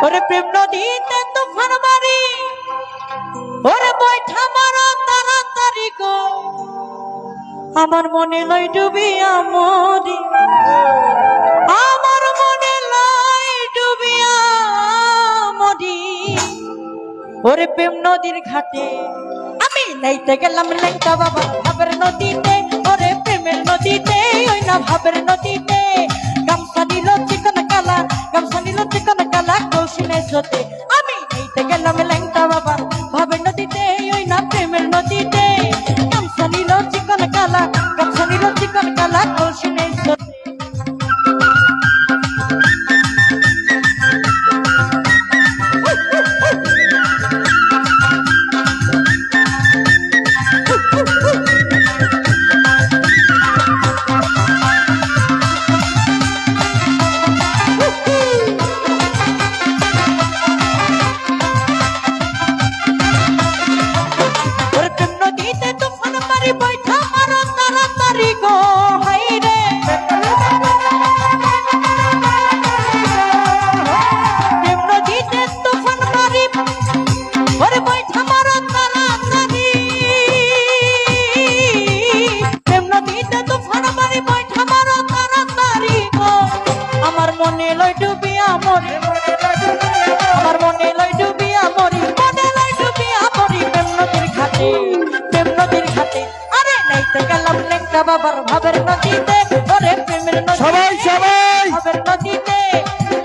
ওরে প্রেম নদীতে তুফান মারি ওরে বৈঠা মারো তাড়াতাড়ি গো আমার মনে লই ডুবিয়া মরি আমার মনে লই ডুবিয়া মরি ওরে প্রেম নদীর ঘাটে আমি নাইতে গেলাম লেঙ্কা বাবা ভাবের নদীতে ওরে প্রেমের নদীতে ওই না ভাবের নদীতে গামছা নিল চিকন কালা গামছা নিল চিকন কালা কৌশিনের জোতে আমি নাইতে গেলাম লেঙ্কা বাবা ভাবের নদীতে ওই না প্রেমের নদীতে গামছা নিল চিকন কালা গামছা নিল চিকন কালা কৌশিনের জোতে বাবার ভাবের নদীতে ওরে প্রেমের নদীতে সবাই সবাই ভাবের নদীতে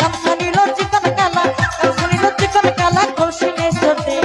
গামছা নিল চিকন কালা গামছা নিল চিকন কালা কৌশিনের জোতে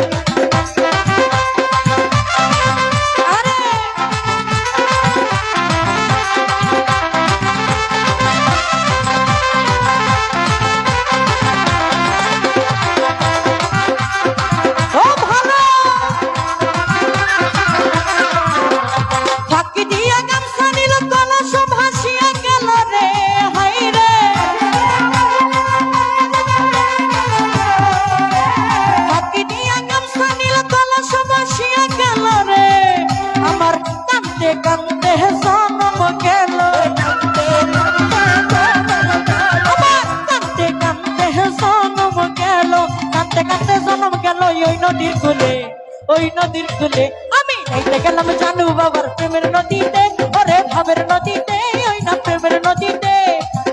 ওই নদীর কূলে আমি নাইতে গেলাম জানু বাবার প্রেমের নদীতে ওরে ভাবের নদীতে ওই না প্রেমের নদীতে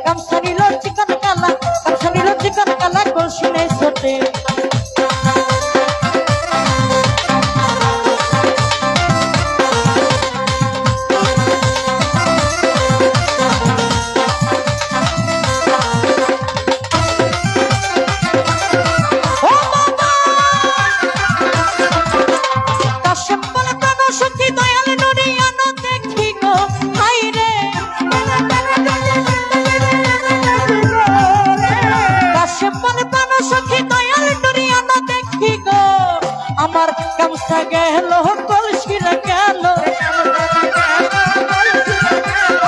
গামছা নিল চিকন কালা গামছা নিল চিকন কালা কৌশিনের জোতে আমার গামছা গেল কলসির গেল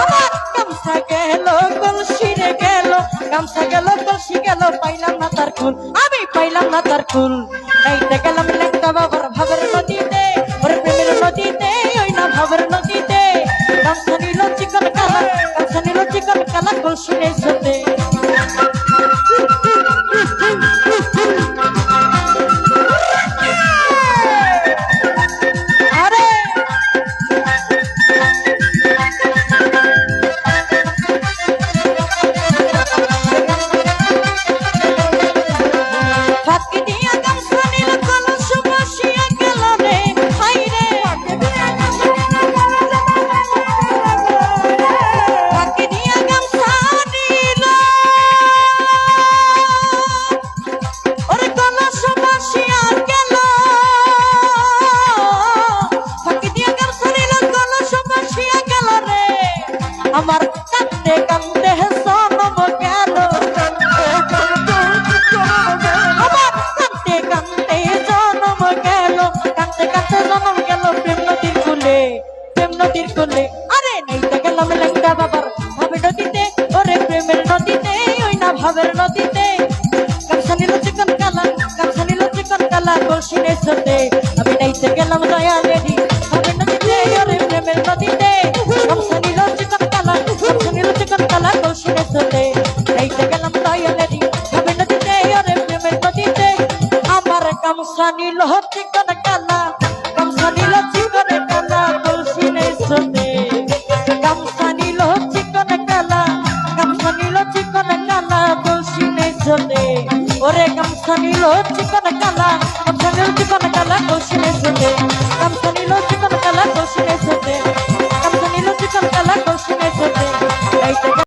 আমার গামছা গেল কলসির গেল গামছা গেল কলসি গেল পাইলাম না তার কুল আমি পাইলাম না তার কুল নাইতে গেলাম লেঙ্কা বাবার ভাবের নদীতে ওরে প্রেমের নদীতে ওই না ভাবের নদীতে গামছা নিল চিকন কালা গামছা নিল চিকন কালা কলসিনের জোতে আমার কান্দে কান্দে জনম গেল আমার কান্দে কান্দে জনম গেল কান্দে কান্দে জনম গেল প্রেম নদীর কূলে আরে নাইতে গেলাম লেঙ্কা বাবার ভাবের নদীতে ওরে প্রেমের নদীতে ওই না ভাবের নদীতে গামছা নিল চিকন কালা গামছা নিল চিকন কালা কৌশিনের জোতে আমি নাইতে গেলাম দয়ালেরি ভাবের নদীতে ওরে প্রেমের নদীতে গামছা নিল চিকন কালা গামছা নিল চিকন কালা কৌশিনের জোতে নাইতে গেলাম দয়ালেরি ভাবের নদীতে ওরে প্রেমের গামছা নিল চিকন কালা গামছা নিল চিকন কালা তুলসী নেই সোতে গামছা নিল চিকন কালা গামছা নিল চিকন কালা তুলসী নেই সোতে ওরে গামছা নিল চিকন কালা